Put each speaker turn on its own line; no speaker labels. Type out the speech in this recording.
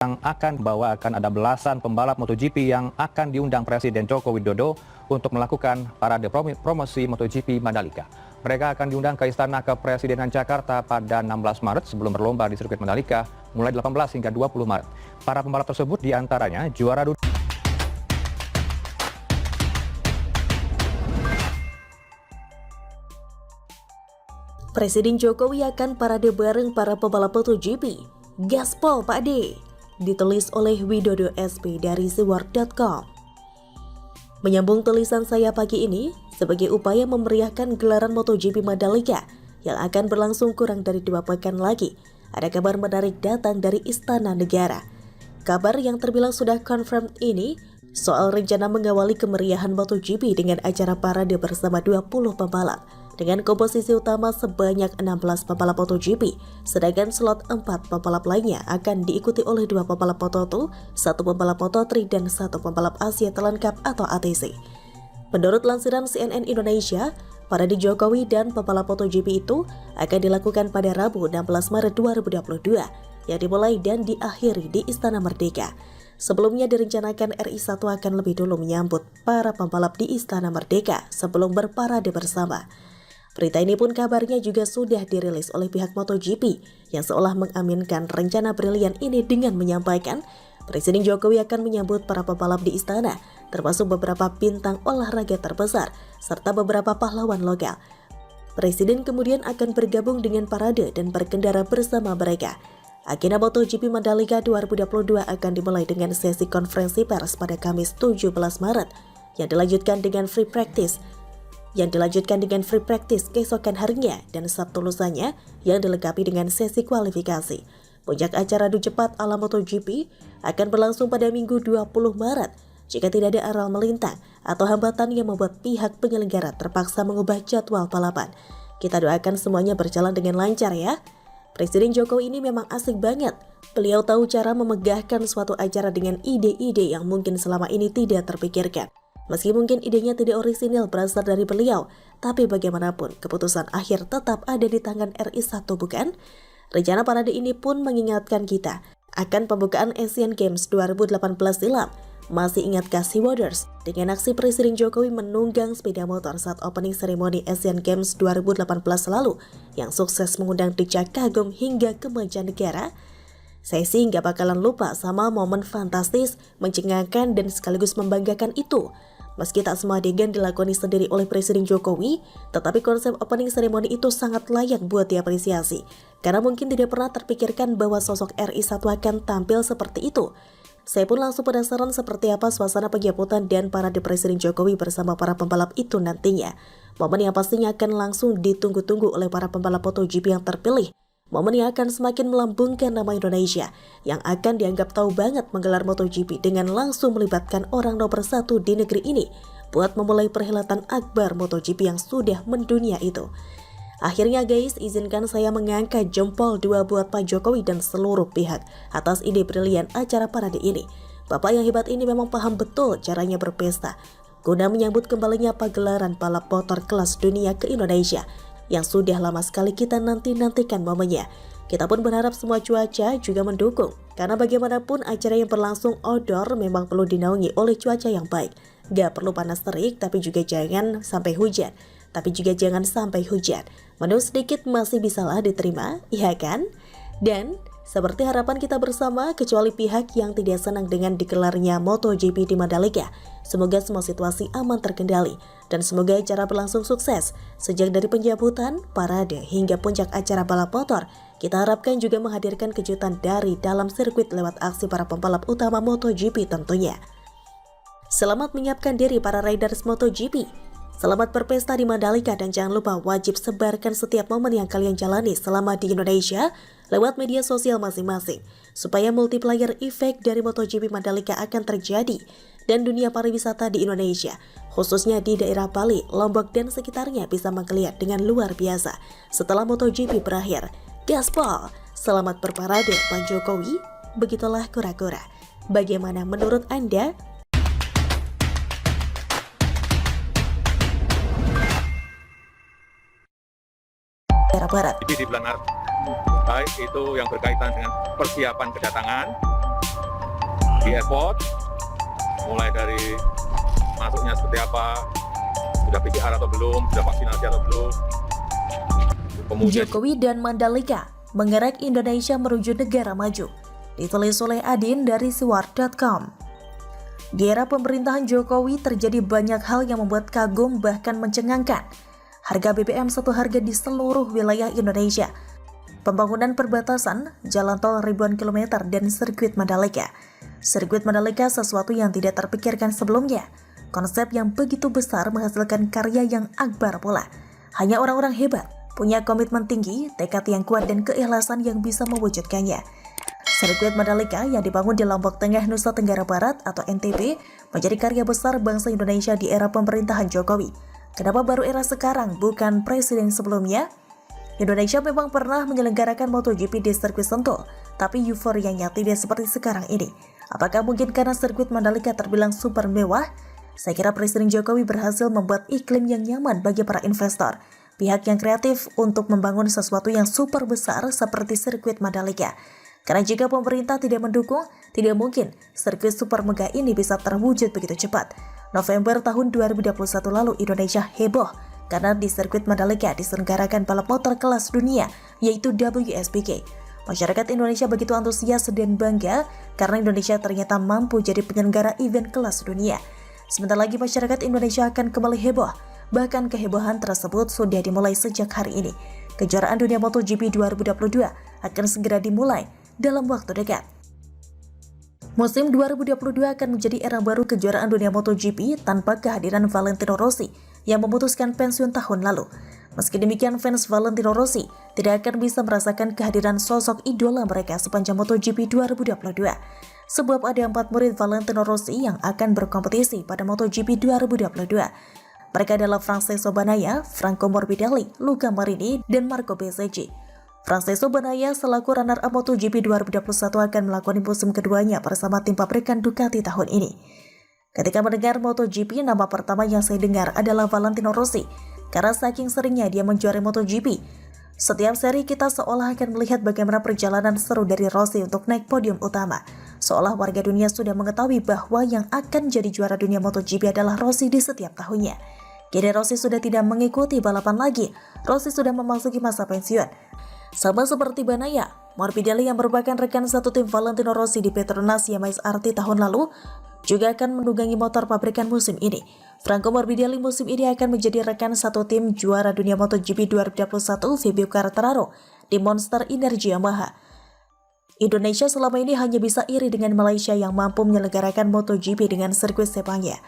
yang akan ada belasan pembalap MotoGP yang akan diundang Presiden Joko Widodo untuk melakukan parade promosi MotoGP Mandalika. Mereka akan diundang ke Istana Kepresidenan Jakarta pada 16 Maret sebelum berlomba di sirkuit Mandalika mulai 18 hingga 20 Maret. Para pembalap tersebut diantaranya juara dunia
Presiden Jokowi akan parade bareng para pembalap MotoGP. Gaspol Pak D. Ditulis oleh Widodo SP dari seward.com. Menyambung tulisan saya pagi ini, sebagai upaya memeriahkan gelaran MotoGP Mandalika yang akan berlangsung kurang dari 2 pekan lagi, ada kabar menarik datang dari Istana Negara. Kabar yang terbilang sudah confirm ini soal rencana mengawali kemeriahan MotoGP dengan acara parade bersama 20 pembalap dengan komposisi utama sebanyak 16 pembalap MotoGP, sedangkan slot 4 pembalap lainnya akan diikuti oleh 2 pembalap Moto2, 1 pembalap Moto3 dan 1 pembalap Asia Talent Cup atau ATC. Menurut lansiran CNN Indonesia, parade Jokowi dan pembalap MotoGP itu akan dilakukan pada Rabu 16 Maret 2022 yang dimulai dan diakhiri di Istana Merdeka. Sebelumnya direncanakan RI1 akan lebih dulu menyambut para pembalap di Istana Merdeka sebelum berparade bersama. Berita ini pun kabarnya juga sudah dirilis oleh pihak MotoGP yang seolah mengaminkan rencana brilian ini dengan menyampaikan Presiden Jokowi akan menyambut para pembalap di istana, termasuk beberapa bintang olahraga terbesar serta beberapa pahlawan lokal. Presiden kemudian akan bergabung dengan parade dan berkendara bersama mereka. Agenda MotoGP Mandalika 2022 akan dimulai dengan sesi konferensi pers pada Kamis 17 Maret yang dilanjutkan dengan free practice keesokan harinya dan Sabtu lusanya yang dilengkapi dengan sesi kualifikasi. Puncak acara adu cepat ala MotoGP akan berlangsung pada Minggu 20 Maret jika tidak ada aral melintang atau hambatan yang membuat pihak penyelenggara terpaksa mengubah jadwal balapan. Kita doakan semuanya berjalan dengan lancar ya. Presiden Jokowi ini memang asik banget. Beliau tahu cara memegahkan suatu acara dengan ide-ide yang mungkin selama ini tidak terpikirkan. Meski mungkin idenya tidak orisinil berasal dari beliau, tapi bagaimanapun keputusan akhir tetap ada di tangan RI1 bukan? Rencana parade ini pun mengingatkan kita akan pembukaan Asian Games 2018 silam. Masih ingatkah Sea Waters dengan aksi Presiden Jokowi menunggang sepeda motor saat opening seremoni Asian Games 2018 lalu yang sukses mengundang decak kagum hingga ke mancanegara? Saya sih nggak bakalan lupa sama momen fantastis, mencengangkan dan sekaligus membanggakan itu. Meski tak semua adegan dilakoni sendiri oleh Presiden Jokowi, tetapi konsep opening ceremony itu sangat layak buat diapresiasi. Karena mungkin tidak pernah terpikirkan bahwa sosok RI1 akan tampil seperti itu. Saya pun langsung penasaran seperti apa suasana penyambutan dan parade Presiden Jokowi bersama para pembalap itu nantinya. Momen yang pastinya akan langsung ditunggu-tunggu oleh para pembalap MotoGP yang terpilih. Momen yang akan semakin melambungkan nama Indonesia yang akan dianggap tahu banget menggelar MotoGP dengan langsung melibatkan orang nomor 1 di negeri ini buat memulai perhelatan akbar MotoGP yang sudah mendunia itu. Akhirnya guys, izinkan saya mengangkat jempol 2 buat Pak Jokowi dan seluruh pihak atas ide brilian acara parade ini. Bapak yang hebat ini memang paham betul caranya berpesta guna menyambut kembalinya pagelaran balap motor kelas dunia ke Indonesia yang sudah lama sekali kita nantikan momennya. Kita pun berharap semua cuaca juga mendukung, karena bagaimanapun acara yang berlangsung outdoor memang perlu dinaungi oleh cuaca yang baik. Gak perlu panas terik, tapi juga jangan sampai hujan. Menu sedikit masih bisalah diterima, iya kan? Dan seperti harapan kita bersama, kecuali pihak yang tidak senang dengan digelarnya MotoGP di Mandalika, semoga semua situasi aman terkendali dan semoga acara berlangsung sukses. Sejak dari penyambutan, parade hingga puncak acara balap motor, kita harapkan juga menghadirkan kejutan dari dalam sirkuit lewat aksi para pembalap utama MotoGP tentunya. Selamat menyiapkan diri para riders MotoGP. Selamat berpesta di Mandalika dan jangan lupa wajib sebarkan setiap momen yang kalian jalani selama di Indonesia lewat media sosial masing-masing supaya multiplier effect dari MotoGP Mandalika akan terjadi dan dunia pariwisata di Indonesia khususnya di daerah Bali, Lombok dan sekitarnya bisa menggeliat dengan luar biasa setelah MotoGP berakhir. Gaspol, selamat berparade Pak Jokowi. Begitulah kura-kura. Bagaimana menurut Anda?
Barat. Jadi di bulan Maret, baik itu yang berkaitan dengan persiapan kedatangan di airport, mulai dari masuknya seperti apa, sudah PCR atau belum, sudah vaksinasi atau belum. Kemudian
Jokowi dan Mandalika mengerek Indonesia menuju negara maju. Ditulis oleh Adin dari Siwar.com. Di era pemerintahan Jokowi terjadi banyak hal yang membuat kagum bahkan mencengangkan. Harga BBM satu harga di seluruh wilayah Indonesia. Pembangunan perbatasan, jalan tol ribuan kilometer, dan sirkuit Mandalika. Sirkuit Mandalika sesuatu yang tidak terpikirkan sebelumnya. Konsep yang begitu besar menghasilkan karya yang akbar pula. Hanya orang-orang hebat, punya komitmen tinggi, tekad yang kuat, dan keikhlasan yang bisa mewujudkannya. Sirkuit Mandalika yang dibangun di Lombok Tengah, Nusa Tenggara Barat atau NTB menjadi karya besar bangsa Indonesia di era pemerintahan Jokowi. Kenapa baru era sekarang, bukan presiden sebelumnya? Indonesia memang pernah menyelenggarakan MotoGP di sirkuit Sentul, tapi euforianya tidak seperti sekarang ini. Apakah mungkin karena sirkuit Mandalika terbilang super mewah? Saya kira Presiden Jokowi berhasil membuat iklim yang nyaman bagi para investor, pihak yang kreatif untuk membangun sesuatu yang super besar seperti sirkuit Mandalika. Karena jika pemerintah tidak mendukung, tidak mungkin sirkuit super megah ini bisa terwujud begitu cepat. November tahun 2021 lalu Indonesia heboh karena di sirkuit Mandalika diselenggarakan balap motor kelas dunia, yaitu WSBK. Masyarakat Indonesia begitu antusias dan bangga karena Indonesia ternyata mampu jadi penyelenggara event kelas dunia. Sebentar lagi masyarakat Indonesia akan kembali heboh. Bahkan kehebohan tersebut sudah dimulai sejak hari ini. Kejuaraan dunia MotoGP 2022 akan segera dimulai dalam waktu dekat. Musim 2022 akan menjadi era baru kejuaraan dunia MotoGP tanpa kehadiran Valentino Rossi yang memutuskan pensiun tahun lalu. Meski demikian, fans Valentino Rossi tidak akan bisa merasakan kehadiran sosok idola mereka sepanjang MotoGP 2022. Sebab ada 4 murid Valentino Rossi yang akan berkompetisi pada MotoGP 2022. Mereka adalah Francesco Bagnaia, Franco Morbidelli, Luca Marini, dan Marco Bezzecchi. Francesco Bagnaia selaku runner-up MotoGP 2021 akan melakoni musim keduanya bersama tim pabrikan Ducati tahun ini. Ketika mendengar MotoGP, nama pertama yang saya dengar adalah Valentino Rossi, karena saking seringnya dia menjuarai MotoGP. Setiap seri kita seolah akan melihat bagaimana perjalanan seru dari Rossi untuk naik podium utama. Seolah warga dunia sudah mengetahui bahwa yang akan jadi juara dunia MotoGP adalah Rossi di setiap tahunnya. Kini Rossi sudah tidak mengikuti balapan lagi, Rossi sudah memasuki masa pensiun. Sama seperti Bagnaia, Morbidelli yang merupakan rekan satu tim Valentino Rossi di Petronas Yamaha RT tahun lalu, juga akan menunggangi motor pabrikan musim ini. Franco Morbidelli musim ini akan menjadi rekan satu tim juara dunia MotoGP 2021 Fabio Quartararo di Monster Energy Yamaha. Indonesia selama ini hanya bisa iri dengan Malaysia yang mampu menyelenggarakan MotoGP dengan sirkuit sepangnya.